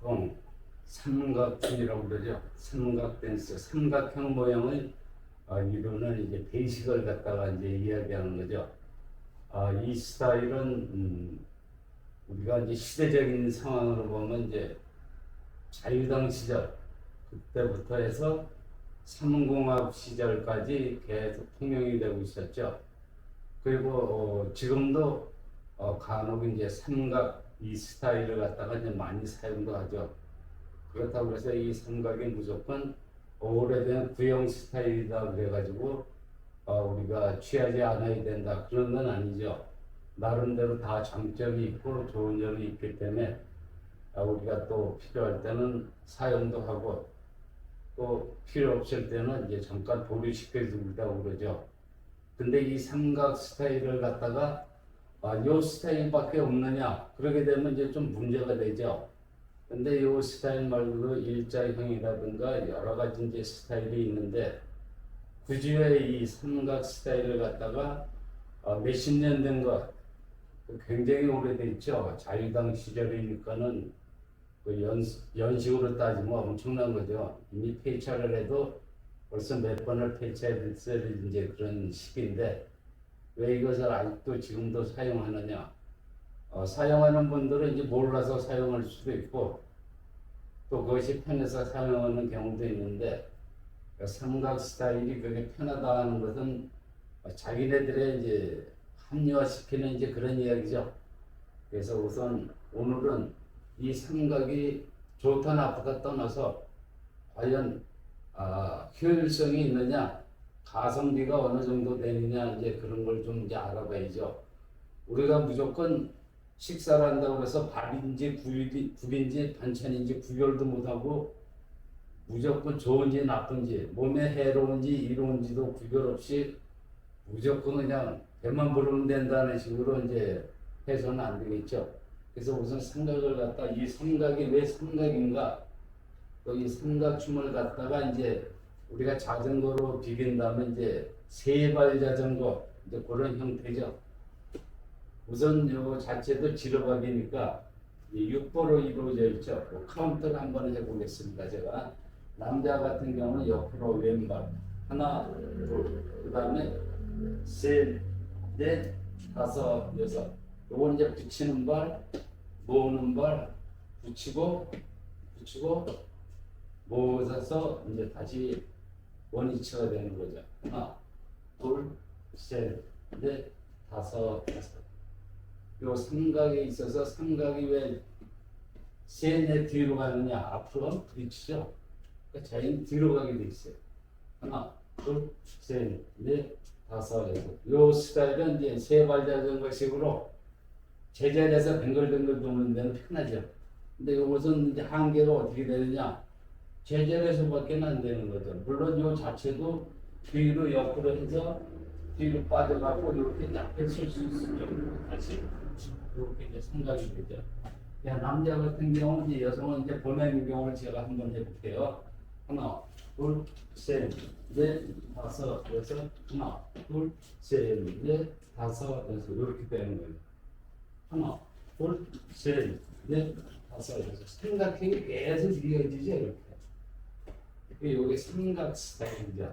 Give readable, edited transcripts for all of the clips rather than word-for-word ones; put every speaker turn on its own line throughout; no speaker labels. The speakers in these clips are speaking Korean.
보통 삼각형이라고 그러죠. 삼각 댄스, 삼각형 모양을 이루는 이제 베이식을 갖다가 이제 이야기하는 거죠. 이 스타일은 우리가 이제 시대적인 상황으로 보면 이제 자유당 시절 그때부터 해서 삼공합 시절까지 계속 통용이 되고 있었죠. 그리고 지금도 간혹 이제 삼각 이 스타일을 갖다가 이제 많이 사용도 하죠. 그렇다고 해서 이 삼각이 무조건 오래된 구형 스타일이다 그래가지고 우리가 취하지 않아야 된다 그런 건 아니죠. 나름대로 다 장점이 있고 좋은 점이 있기 때문에 우리가 또 필요할 때는 사용도 하고 또 필요 없을 때는 이제 잠깐 보류시켜준다고 그러죠. 근데 이 삼각 스타일을 갖다가 요 스타일밖에 없느냐 그러게 되면 이제 좀 문제가 되죠. 근데 요 스타일 말고도 일자형이라든가 여러 가지 이제 스타일이 있는데 굳이 왜 이 삼각 스타일을 갖다가 몇십 년 된 것 굉장히 오래돼 있죠. 자유당 시절이니까는 그 연식으로 따지면 엄청난 거죠. 이미 폐차를 해도 벌써 몇 번을 폐차했을 이제 그런 시기인데 왜 이것을 아직도 지금도 사용하느냐? 사용하는 분들은 이제 몰라서 사용할 수도 있고 또 그것이 편해서 사용하는 경우도 있는데 삼각 스타일이 그게 편하다 하는 것은 자기네들의 이제 합리화시키는 이제 그런 이야기죠. 그래서 우선 오늘은 이 삼각이 좋다 나쁘다 떠나서 과연 효율성이 있느냐, 가성비가 어느 정도 되느냐 이제 그런 걸 좀 이제 알아봐야죠. 우리가 무조건 식사를 한다고 해서 밥인지 국인지 반찬인지 구별도 못하고 무조건 좋은지 나쁜지 몸에 해로운지 이로운지도 구별 없이 무조건 그냥 배만 부르면 된다는 식으로 이제 해서는 안 되겠죠. 그래서 우선 삼각을 갖다 이 삼각이 왜 삼각인가 또 이 삼각춤을 갖다가 이제 우리가 자전거로 비긴다면 이제 세발 자전거 이제 그런 형태죠. 우선 요 자체도 지르박이니까 6보로 이루어져 있죠. 카운트를 한번 해보겠습니다. 제가 남자 같은 경우는 옆으로 왼발 하나 둘 그다음에 셋 넷 다섯 여섯 요건 이제 붙이는 발 모으는 발 붙이고 모아서 이제 다시 원위치가 되는 거죠. 하나 둘 셋 넷 다섯 여섯 요 삼각에 있어서 삼각이 왜 셋 넷 뒤로 가느냐 앞으로 부딪히죠. 그러니까 자연히 뒤로 가게 돼 있어요. 하나 둘 셋 넷 다섯 여섯 요 스타일은 이제 세발 자전거식으로 제자리에서 뱅글뱅글 도는 데는 편하죠. 근데 이것은 이제 한계가 어떻게 되느냐 제자리에서밖에 안 되는 거죠. 물론 요 자체도 뒤로 옆으로 해서 뒤로 빠져가고 이렇게 약해 쓸수 있죠. 다시 이렇게 이제 삼각이 되죠. 남자 같은 경우는 이제 여성은 이제 보내는 경우를 제가 한번 해볼게요. 하나, 둘, 셋, 넷, 다섯, 여섯, 하나, 둘, 셋, 넷, 다섯, 여섯 이렇게 되는 거예요. 하나, 둘, 셋, 넷, 다섯, 여섯 삼각형이 계속 이어지죠 이렇게. 이게 삼각 스타일이죠.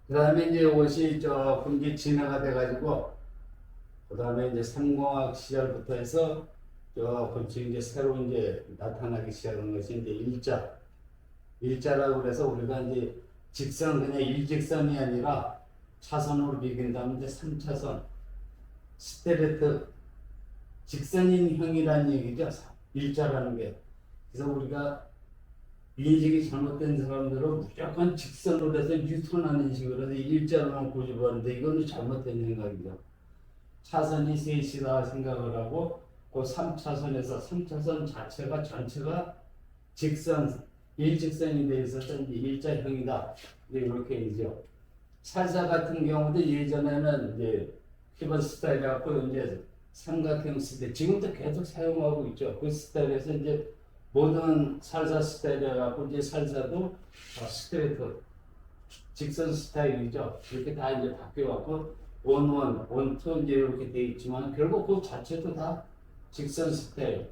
그 다음에 이제 이것이 조금 이제 진화가 돼가지고 그 다음에 이제 삼공학 시절부터 해서 조금 이제 새로 이제 나타나기 시작한 것이 이제 일자라고 그래서 우리가 이제 직선 그냥 일직선이 아니라 차선으로 비긴다면 이제 3차선 스트레이트 직선인형이라는 얘기죠. 일자라는 게. 그래서 우리가 인식이 잘못된 사람들은 무조건 직선으로 해서 유턴하는 식으로 해서 일자로만 고집하는데 이거는 잘못된 생각이죠. 차선이 셋이다 생각을 하고 그 3차선에서 3차선 자체가 전체가 일직선이 되어 있어서 일자형이다. 이렇게 얘기죠. 살사 같은 경우도 예전에는 이제 휘번 스타일 갖고 이제 삼각형 스타일 지금도 계속 사용하고 있죠. 그 스타일에서 이제 모든 살사 스타일에 갖고 이제 살사도 스트레이트 직선 스타일이죠. 이렇게 다 이제 바뀌어갖고 원투 이제 이렇게 돼 있지만 결국 그 자체도 다 직선 스타일.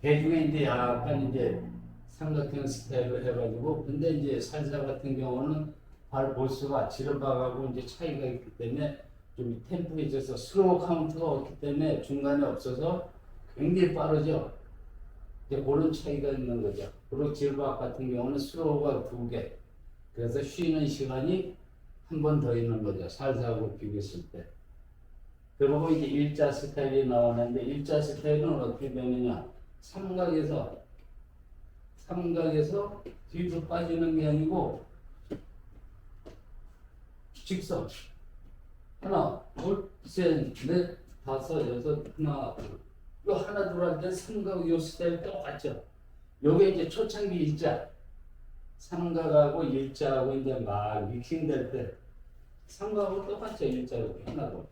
대중에 이제 약간 이제 삼각형 스타일로 해가지고, 근데 이제 살사 같은 경우는 발 보수가 지름박하고 이제 차이가 있기 때문에 좀 템포에 있어서 슬로우 카운트가 없기 때문에 중간에 없어서 굉장히 빠르죠. 이제 그런 차이가 있는 거죠. 그리고 질박 같은 경우는 슬로우가 2개. 그래서 쉬는 시간이 한 번 더 있는 거죠. 살사하고 비교했을 때. 그리고 이제 일자 스타일이 나오는데, 일자 스타일은 어떻게 되느냐. 삼각에서 뒤로 빠지는 게 아니고 직선. 하나, 둘, 셋, 넷, 다섯, 여섯, 하나, 둘. 요 하나, 둘 할 때 삼각 요 스타일 똑같죠. 요게 이제 초창기 일자. 삼각하고 일자하고 이제 막 믹싱될 때 삼각하고 똑같죠. 일자하고 하나, 둘.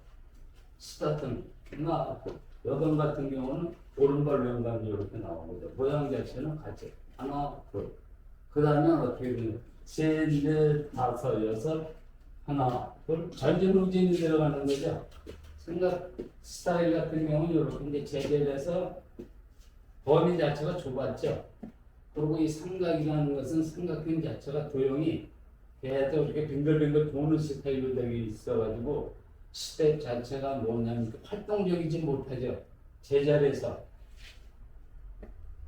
스타트는 하나, 여덟 같은 경우는 오른발 왼발 이렇게 나오는 거죠. 모양 자체는 같죠. 하나, 둘. 그 다음에 어떻게 되냐. 셋, 넷, 다섯, 여섯, 하나, 둘. 전진후진이 들어가는 거죠. 생각 스타일 같은 경우는 이렇게 이제 제대해서 범위 자체가 좁았죠. 그리고 이 삼각이라는 것은 삼각형 자체가 도형이 계속 이렇게 빙글빙글 도는 스타일로 되어 있어가지고 스텝 자체가 뭐냐면 활동적이지 못하죠. 제자리에서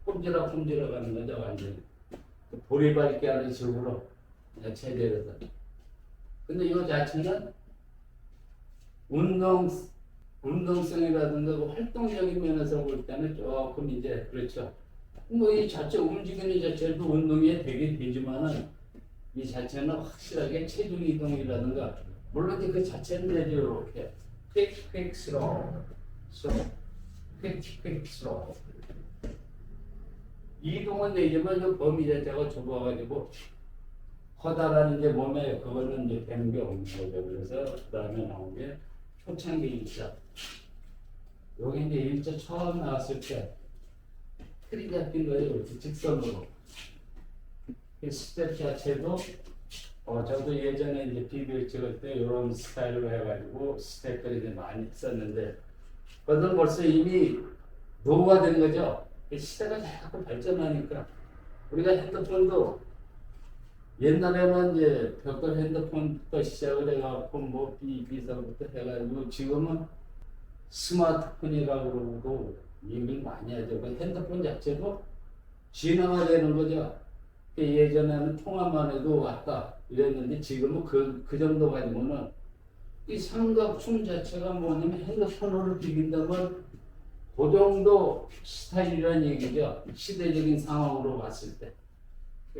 꼼지락 하는 거죠. 완전히 보리밟기 하는 식으로 제자리에서. 근데 이 자체는 운동성이라든가 그 활동적인 면에서 볼 때는 조금 이제 그렇죠. 뭐 이 자체 움직이는 자체도 운동이 되긴 되지만은 이 자체는 확실하게 체중 이동이라든가 물론 그 자체는 되죠. 이렇게 퀵 슬로우 퀵 슬로우 이동은 되지만 그 범위 자체가 좁아가지고 커다란 이제 몸에 그거는 이제 되는 게 없는 거죠. 그래서 그 다음에 나온 게 초창기 일자. 여기 이제 일자 처음 나왔을 때 틀이 잡힌 거예요. 이렇게 직선으로. 스텝 자체도 저도 예전에 이제 비디오 찍을 때 이런 스타일로 해가지고 스텝들이 이제 많이 썼는데 그것은 벌써 이미 노후가 된 거죠. 시대가 자꾸 발전하니까 우리가 핸드폰도 옛날에는 이제 벽돌 핸드폰부터 시작을 해갖고 뭐 비서부터 해가지고 지금은 스마트폰이라고 그러고 얘기를 많이 하죠. 그 핸드폰 자체도 진화되는 거죠. 예전에는 통화만 해도 왔다 이랬는데 지금은 그 정도 가지고는 이 삼각춤 자체가 뭐냐면 핸드폰으로 비긴다면 그 정도 스타일이라는 얘기죠. 시대적인 상황으로 봤을 때.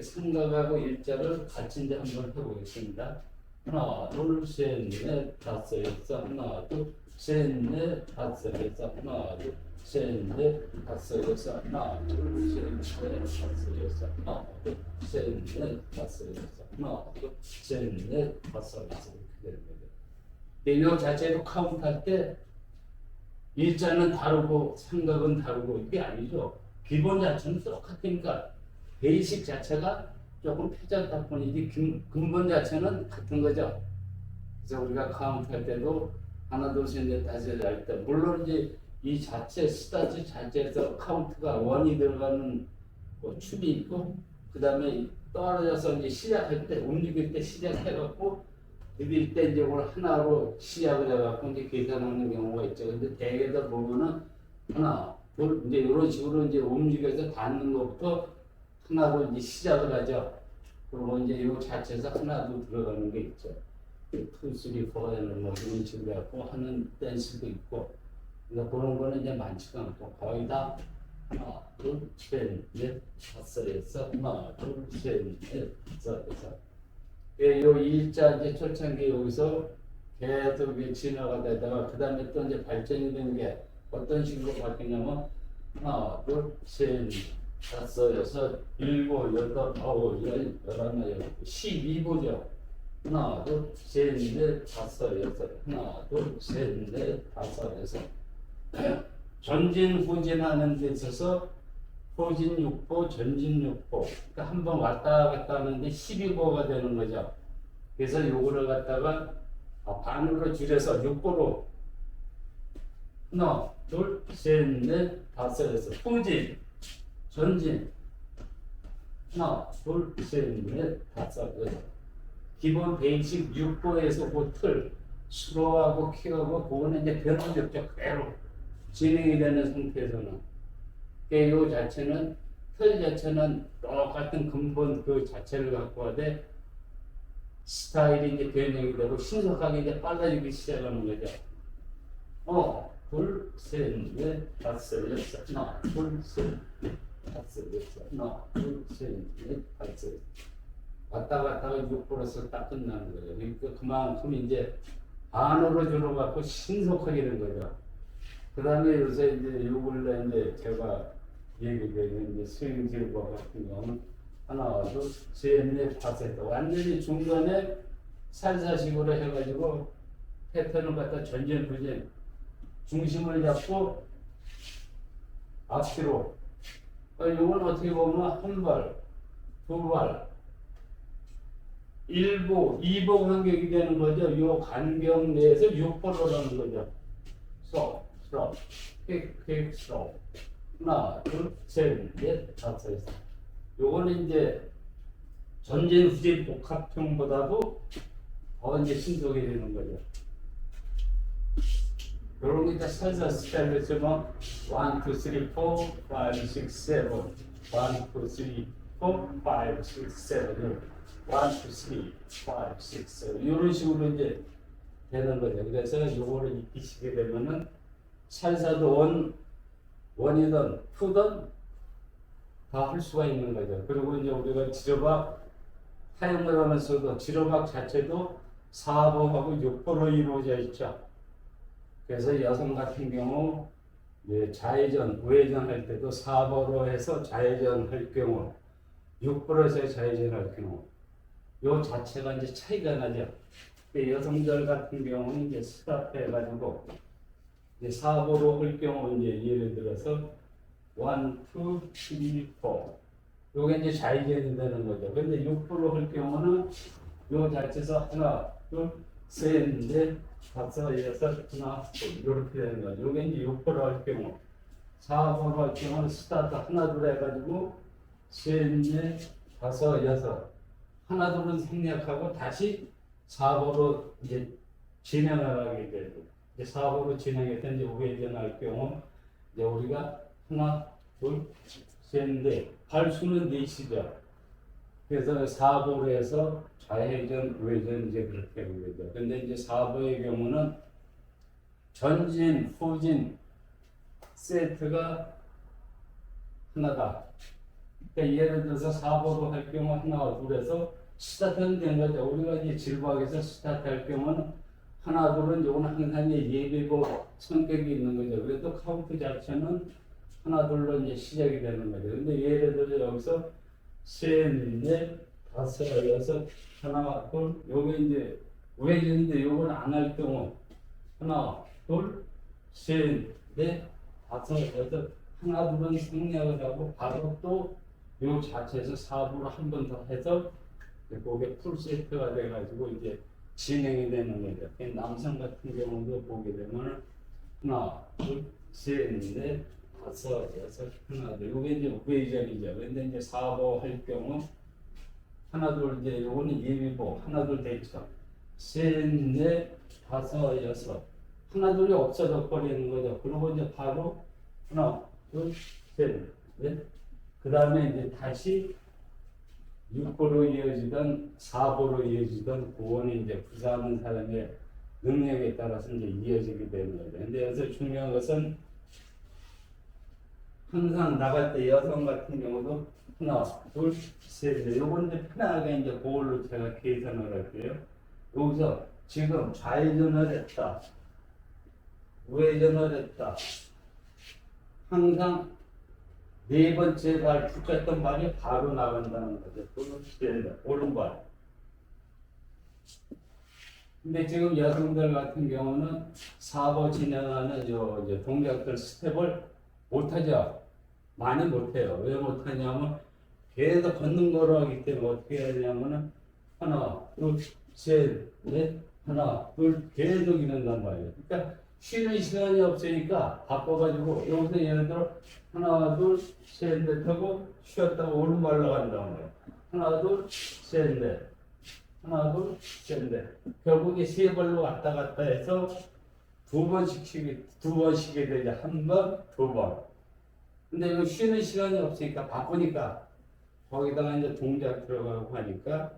삼각하고 일자를 같이 이제 한번 해보겠습니다. 하나, 둘, 셋, 넷, 다섯, 여섯, 하나, 둘, 셋, 넷, 다섯, 여섯, 하나, 둘, 셋, 넷, 다섯, 여섯, 하나, 둘, 셋, 넷, 다섯, 여섯, 하나, 둘, 셋, 넷, 다섯, 여섯, 하나, 둘, 셋, 넷, 다섯, 여섯 이렇게 되는 거죠. 이 자체로 카운트할 때 일자는 다르고 삼각은 다르고 이게 아니죠. 기본 자체는 똑같으니까 베이식 자체가 조금 표적다 뿐이지 근본 자체는 같은 거죠. 그래서 우리가 카운트할 때도 하나, 둘, 셋, 넷, 다섯 할 때 물론 이제 이 자체 스타트 자체에서 카운트가 원이 들어가는 뭐 춤이 있고 그 다음에 떨어져서 이제 시작할 때 움직일 때 시작해갖고 느릴 때 이제 오늘 하나로 시작을 해갖고 이제 계산하는 경우가 있죠. 근데 대개다 보면은 하나, 둘 이제 이런 식으로 이제 움직여서 닿는 것부터 하나로 이제 시작을 하죠. 그리고 이제 이 자체에서 하나도 들어가는 게 있죠. 2, 3, 4에는 뭐 이런 식으로 해갖고 하는 댄스도 있고. 그러니까 그런 거는 이제 많지가 않고 거의 다 하나, 둘, 셋, 넷, 다섯, 여섯, 하나, 둘, 셋, 넷, 다섯, 여섯. 요 일자 이제 초창기 여기서 계속 지나가다가 그 다음에 또 이제 발전이 된 게 어떤 식으로 바뀌냐면 하나, 둘, 셋, 다섯, 여섯, 일곱, 여덟, 아홉, 열, 열하나, 열두, 12보죠. 하나, 둘, 셋, 넷, 다섯, 여섯, 하나, 둘, 셋, 넷, 다섯, 여섯. 전진, 후진하는 데 있어서 후진 6보, 전진 6보. 그러니까 한 번 왔다 갔다 하는데 12보가 되는 거죠. 그래서 요거를 갖다가 반으로 줄여서 6보로 하나, 둘, 셋, 넷, 다섯, 여섯. 후진. 전진. 하나, 둘, 셋, 넷, 다섯, 여섯. 기본 베이직 6보에서 그 틀, 수로하고 키하고 그거는 이제 변함이 없죠. 그대로 진행이 되는 상태에서는. 이 자체는, 틀 자체는 똑같은 근본 그 자체를 갖고 와대 스타일이 이제 변형이 되고 신속하게 이제 빨라지기 시작하는 거죠. 둘, 셋, 넷, 다섯, 여섯. 하나, 둘, 셋, 넷, 다섯, 여섯. 하나, 둘, 셋, 넷, 다섯. 왔다 갔다가 6%서 딱 끝나는 거죠. 그러니까 그만큼 이제 안으로 줄어갖고 신속하게 된 거죠. 그 다음에 요새 이제 요 근래 이제 제가 얘기되는 이제 스윙질과 같은 경우는 하나, 둘, 셋, 넷, 다섯. 완전히 중간에 살사식으로 해가지고 패턴을 갖다 전진부진 중심을 잡고 앞뒤로. 이건 어떻게 보면 한 발, 두 발, 1보, 2보 간격이 되는 거죠. 이 간격 내에서 6보로라는 거죠. 스톱, 퀵, 스톱. 하나, 둘, 셋, 넷, 다섯. 요거는 이제 전진, 후진, 복합형보다도 더 이제 신속이 되는 거죠. 요런 게 이제 살살 스타일로 쓰면 1, 2, 3, 4, 5, 6, 7 1, 2, 3, 4, 5, 6, 7 1, 2, 3, 5, 6, 7 이런 식으로 이제 되는 거죠. 그래서 요거를 익히시게 되면은 살사도 원이든 투든 다 할 수가 있는 거죠. 그리고 이제 우리가 지저박 사용을 하면서도 지저박 자체도 4보하고 6보로 이루어져 있죠. 그래서 여성 같은 경우 좌회전, 우회전 할 때도 4보로 해서 좌회전 할 경우 6보로 해서 좌회전 할 경우 요 자체가 이제 차이가 나죠. 여성들 같은 경우는 이제 스탑 해가지고 이제 4보로 할 경우 이제 예를 들어서 1, 2, 3, 4 요게 이제 좌회전이 되는 거죠. 근데 6보로 할 경우는 요 자체에서 하나, 둘, 셋, 넷, 다섯, 여섯, 하나, 둘 이렇게 되는 거죠. 요게 이제 6보로 할 경우 4보로 할 경우는 스타트 하나, 둘 해가지고 셋, 넷, 다섯, 여섯 하나, 둘은 생략하고 다시 4보로 이제 진행을 하게 되고 이제 4보로 진행해서 이제 우회전할 경우 이제 우리가 하나, 둘, 셋, 넷 발수는 넷이죠. 그래서 4보로 해서 좌회전, 우회전 이제 그렇게 하는 거죠. 근데 이제 4보의 경우는 전진, 후진 세트가 하나다. 그러니까 예를 들어서 4보로 할 경우 하나, 둘에서 스타트는 된 거죠. 우리가 이제 질박에서 스타트 할 경우는 하나, 둘은 요거는 항상 예비고 성격이 있는 거죠. 그래도 카운트 자체는 하나, 둘로 이제 시작이 되는 거죠. 근데 예를 들어서 여기서 셋, 넷, 다섯, 여섯, 하나, 둘, 요게 이제 우회전인데 요건 안 할 경우 하나, 둘, 셋, 넷, 다섯, 여섯, 하나, 둘은 생략을 하고 바로 또 요 자체에서 4부로 한 번 더 해서 그게 풀 세트가 돼가지고 이제 진행이 되는 거죠. 남성 같은 경우도 보게 되면 하나, 둘, 셋, 넷, 다섯, 여섯, 하나, 둘. 요게 이제 우회전이죠. 근데 이제 4보 할 경우 하나, 둘, 이제 요거는 예비보 하나, 둘 됐죠. 셋, 넷, 다섯, 여섯. 하나, 둘이 없어져 버리는 거죠. 그리고 이제 바로 하나, 둘, 셋, 넷. 그 다음에 이제 다시 6보로 이어지던 4보로 이어지던 그거는 이제 구사하는 사람의 능력에 따라서 이제 이어지게 되는 거죠. 근데 여기서 중요한 것은 항상 나갈 때 여성 같은 경우도 하나, 둘, 셋, 넷. 요건 이제 편하게 이제 그걸로 제가 계산을 할게요. 여기서 지금 좌회전을 했다. 우회전을 했다. 항상 네 번째 발 붙였던 발이 바로 나간다는 거죠. 오른발. 근데 지금 여성들 같은 경우는 4보 진행하는 요 동작들 스텝을 못하죠. 많이 못해요. 왜 못하냐면 계속 걷는 거로 하기 때문에 어떻게 해야 되냐면은 하나, 둘, 셋, 넷, 하나, 둘 계속 이런단 말이에요. 그러니까 쉬는 시간이 없으니까 바빠가지고 여기서 예를 들어 하나 둘셋넷 하고 쉬었다가 오른발로 간다는 거예요. 하나 둘셋넷 하나 둘셋넷 결국에 세 발로 왔다 갔다 해서 두 번 쉬게 되죠. 한 번, 두 번. 근데 이거 쉬는 시간이 없으니까 바쁘니까 거기다가 이제 동작 들어가고 하니까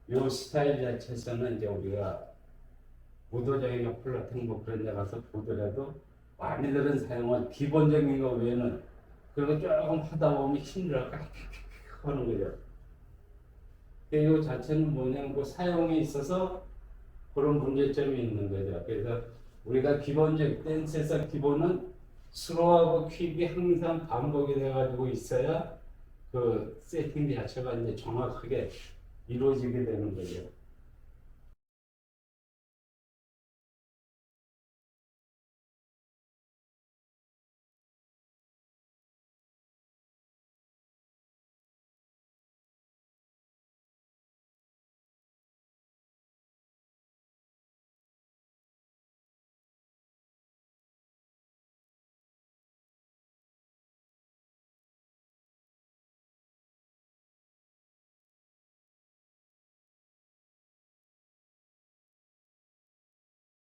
요 스타일 자체에서는 이제 우리가 무도적인 어플 같은 거 그런 데 가서 보더라도 많이들은 사용한 기본적인 거 외에는 그리고 조금 하다 보면 힘들어 하는 거죠. 이 자체는 뭐냐면 그 사용에 있어서 그런 문제점이 있는 거죠. 그래서 우리가 기본적 댄스에서 기본은 스로우하고 퀵이 항상 반복이 돼가지고 있어야 그 세팅 자체가 이제 정확하게 이루어지게 되는 거죠.